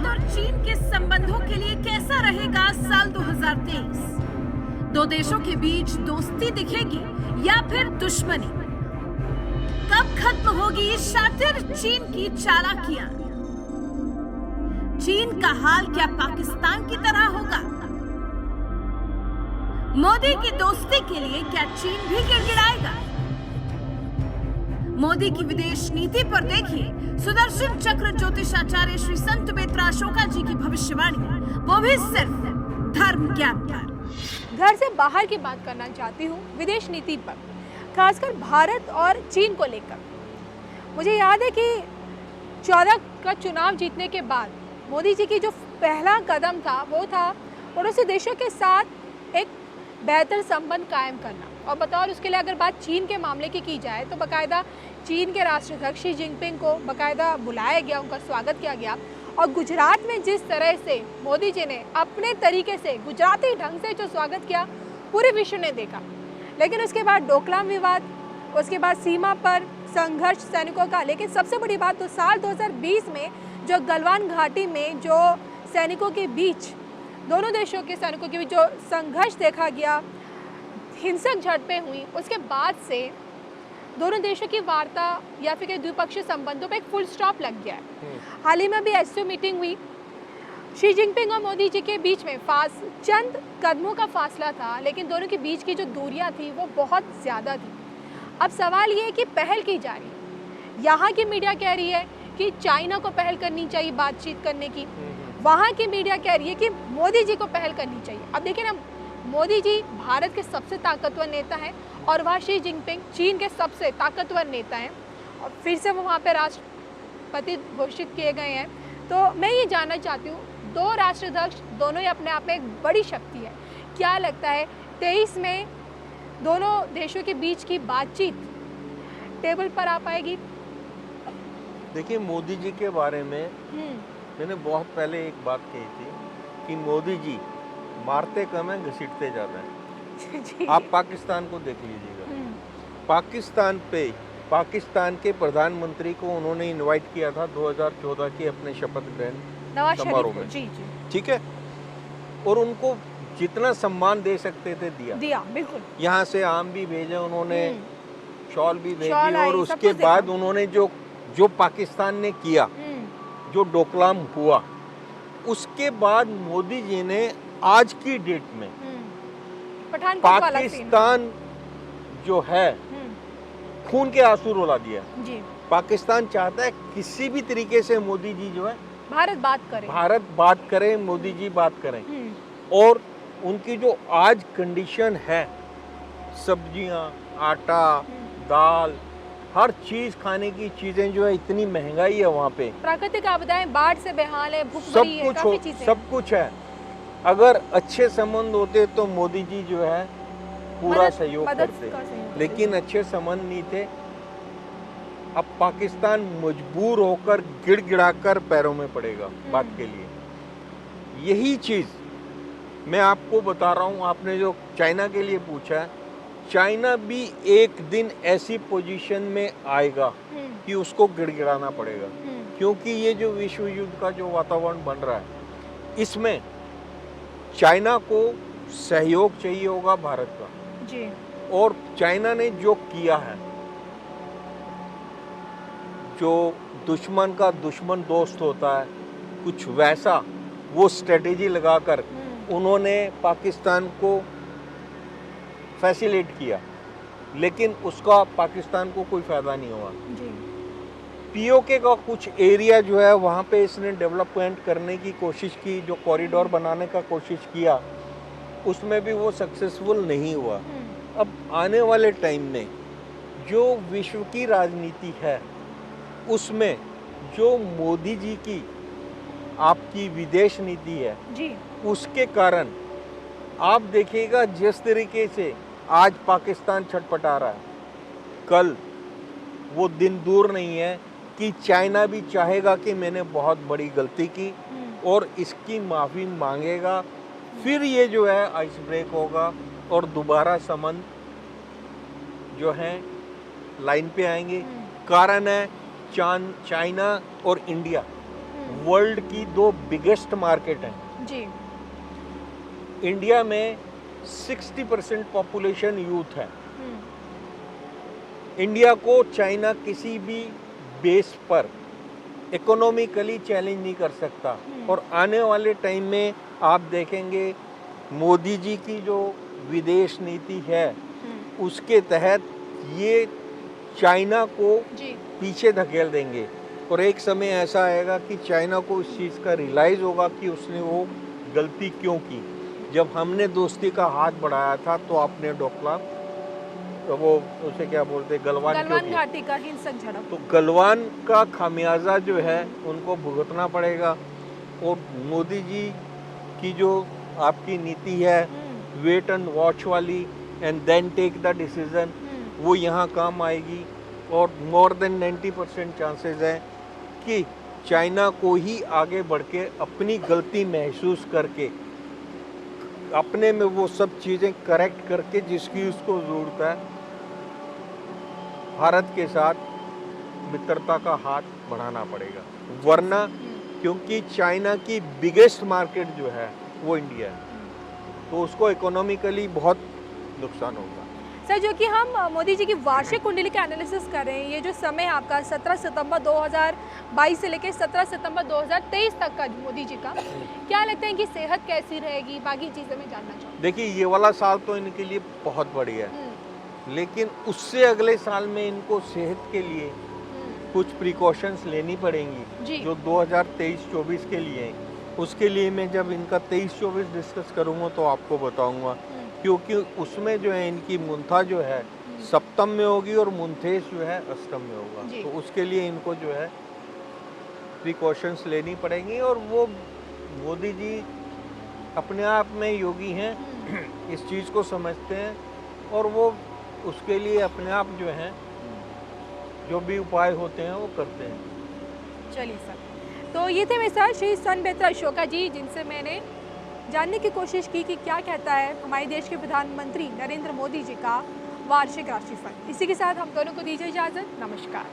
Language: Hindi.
भारत और चीन के संबंधों के लिए कैसा रहेगा साल 2023? दो देशों के बीच दोस्ती दिखेगी या फिर दुश्मनी? कब खत्म होगी शातिर चीन की चालाकियां? चीन का हाल क्या पाकिस्तान की तरह होगा? मोदी की दोस्ती के लिए क्या चीन भी गिड़गिड़ाएगा? मोदी की विदेश नीति पर देखिए सुदर्शन चक्र ज्योतिषाचार्य श्री संत बेत्रा अशोका जी की भविष्यवाणी, वो भी सिर्फ धर्म ज्ञान पर। घर से बाहर की बात करना चाहती हूँ विदेश नीति पर, खासकर भारत और चीन को लेकर। मुझे याद है कि 14 का चुनाव जीतने के बाद मोदी जी की जो पहला कदम था वो था पड़ोसी देशों के साथ एक बेहतर संबंध कायम करना। और बतौर उसके लिए अगर बात चीन के मामले की जाए तो बाकायदा चीन के राष्ट्राध्यक्ष शी जिनपिंग को बाकायदा बुलाया गया, उनका स्वागत किया गया। और गुजरात में जिस तरह से मोदी जी ने अपने तरीके से गुजराती ढंग से जो स्वागत किया, पूरे विश्व ने देखा। लेकिन उसके बाद डोकलाम विवाद, उसके बाद सीमा पर संघर्ष सैनिकों का। लेकिन सबसे बड़ी बात तो साल 2020 में जो गलवान घाटी में जो सैनिकों के बीच, दोनों देशों के सैनिकों के बीच जो संघर्ष देखा गया, हिंसक झड़पें हुई, उसके बाद से दोनों देशों की वार्ता या फिर द्विपक्षीय संबंधों पे एक फुल स्टॉप लग गया है। हाल ही में भी एससीओ मीटिंग हुई, शी जिनपिंग और मोदी जी के बीच में चंद कदमों का फासला था, लेकिन दोनों के बीच की जो दूरियां थी वो बहुत ज़्यादा थी। अब सवाल ये है कि पहल की जा रही है। यहाँ की मीडिया कह रही है कि चाइना को पहल करनी चाहिए बातचीत करने की, वहाँ की मीडिया कह रही है कि मोदी जी को पहल करनी चाहिए। अब देखिए ना, मोदी जी भारत के सबसे ताकतवर नेता हैं और वहाँ शी जिनपिंग चीन के सबसे ताकतवर नेता हैं, और फिर से वो वहाँ पे राष्ट्रपति घोषित किए गए हैं। तो मैं ये जानना चाहती हूँ, दो राष्ट्राध्यक्ष दोनों ही अपने आप में एक बड़ी शक्ति है। क्या लगता है 23 में दोनों देशों के बीच की बातचीत टेबल पर आ पाएगी? देखिए, मोदी जी के बारे में मैंने बहुत पहले एक बात कही थी कि मोदी जी मारते कम है, घसीटते ज़्यादा हैं। आप पाकिस्तान को देख लीजिएगा। पाकिस्तान के प्रधानमंत्री को उन्होंने इनवाइट किया था 2014 के अपने शपथ ग्रहण समारोह में, ठीक है, और उनको जितना सम्मान दे सकते थे दिया बिल्कुल। यहाँ से आम भी भेजे उन्होंने, शॉल भी भेजी, और उसके बाद उन्होंने जो पाकिस्तान ने किया, जो डोकलाम हुआ, उसके बाद मोदी जी ने आज की डेट में पाकिस्तान जो है खून के आंसू रुला दिया जी। पाकिस्तान चाहता है किसी भी तरीके से मोदी जी जो है भारत बात करे, मोदी जी बात करें। और उनकी जो आज कंडीशन है, सब्जियां, आटा, दाल, हर चीज खाने की चीजें जो है, इतनी महंगाई है वहाँ पे, प्राकृतिक आपदाएं, बाढ़ से बेहाल है, भूखमरी है, काफी चीजें, सब कुछ है। अगर अच्छे संबंध होते तो मोदी जी जो है पूरा सहयोग करते, लेकिन अच्छे संबंध नहीं थे। अब पाकिस्तान मजबूर होकर गिड़गिड़ाकर पैरों में पड़ेगा बात के लिए। यही चीज मैं आपको बता रहा हूँ। आपने जो चाइना के लिए पूछा है, चाइना भी एक दिन ऐसी पोजीशन में आएगा कि उसको गिड़गिड़ाना पड़ेगा, क्योंकि ये जो विश्व युद्ध का जो वातावरण बन रहा है, इसमें चाइना को सहयोग चाहिए होगा भारत का जी। और चाइना ने जो किया है, जो दुश्मन का दुश्मन दोस्त होता है, कुछ वैसा वो स्ट्रेटेजी लगाकर उन्होंने पाकिस्तान को फैसिलिटेट किया, लेकिन उसका पाकिस्तान को कोई फायदा नहीं हुआ जी। पीओके का कुछ एरिया जो है वहाँ पे इसने डेवलपमेंट करने की कोशिश की, जो कॉरिडोर बनाने का कोशिश किया, उसमें भी वो सक्सेसफुल नहीं हुआ। अब आने वाले टाइम में जो विश्व की राजनीति है, उसमें जो मोदी जी की आपकी विदेश नीति है जी, उसके कारण आप देखिएगा जिस तरीके से आज पाकिस्तान छटपटा रहा है, कल वो दिन दूर नहीं है कि चाइना भी चाहेगा कि मैंने बहुत बड़ी गलती की और इसकी माफ़ी मांगेगा। फिर ये जो है आइस ब्रेक होगा और दोबारा संबंध जो है लाइन पे आएंगे। कारण है चाइना और इंडिया वर्ल्ड की 2 बिगेस्ट मार्केट हैं। जी। इंडिया में 60% पॉपुलेशन यूथ है। इंडिया को चाइना किसी भी बेस पर इकोनॉमिकली चैलेंज नहीं कर सकता। और आने वाले टाइम में आप देखेंगे मोदी जी की जो विदेश नीति है उसके तहत ये चाइना को पीछे धकेल देंगे। और एक समय ऐसा आएगा कि चाइना को इस चीज़ का रियलाइज़ होगा कि उसने वो गलती क्यों की। जब हमने दोस्ती का हाथ बढ़ाया था तो आपने डोकलाम, तो वो उसे क्या बोलते, गलवान घाटी का हिंसक झड़प, तो गलवान का खामियाजा जो है उनको भुगतना पड़ेगा। और मोदी जी की जो आपकी नीति है वेट एंड वॉच वाली and then take the decision, वो यहाँ काम आएगी। और मोर देन 90% चांसेस हैं कि चाइना को ही आगे बढ़ के अपनी गलती महसूस करके अपने में वो सब चीज़ें करेक्ट करके जिसकी उसको ज़रूरत है भारत के साथ मित्रता का हाथ बढ़ाना पड़ेगा। वरना क्योंकि चाइना की बिगेस्ट मार्केट जो है वो इंडिया है, तो उसको इकोनॉमिकली बहुत नुकसान होगा। सर, जो कि हम मोदी जी की वार्षिक कुंडली का एनालिसिस कर रहे हैं, ये जो समय आपका 17 सितंबर 2022 से लेकर 17 सितंबर 2023 तक का मोदी जी का, क्या लगता है कि सेहत कैसी रहेगी, बाकी चीज़ें मैं जानना चाहूँ। देखिए, ये वाला साल तो इनके लिए बहुत बढ़िया है, लेकिन उससे अगले साल में इनको सेहत के लिए कुछ प्रिकॉशंस लेनी पड़ेंगी जो 2023-24 के लिए हैं। उसके लिए मैं जब इनका 23-24 डिस्कस करूँगा तो आपको बताऊँगा, क्योंकि उसमें जो है इनकी मुंथा जो है सप्तम में होगी और मुंथेश जो है अष्टम में होगा। तो उसके लिए इनको जो है प्रिकॉशंस लेनी पड़ेंगी। और वो मोदी जी अपने आप में योगी हैं, इस चीज़ को समझते हैं और वो उसके लिए अपने आप जो हैं जो भी उपाय होते हैं वो करते हैं। चलिए सर, तो ये थे मेरे साथ श्री सनबेत्रा अशोका जी, जिनसे मैंने जानने की कोशिश की कि क्या कहता है हमारे देश के प्रधानमंत्री नरेंद्र मोदी जी का वार्षिक राशिफल। इसी के साथ हम दोनों को दीजिए इजाज़त। नमस्कार।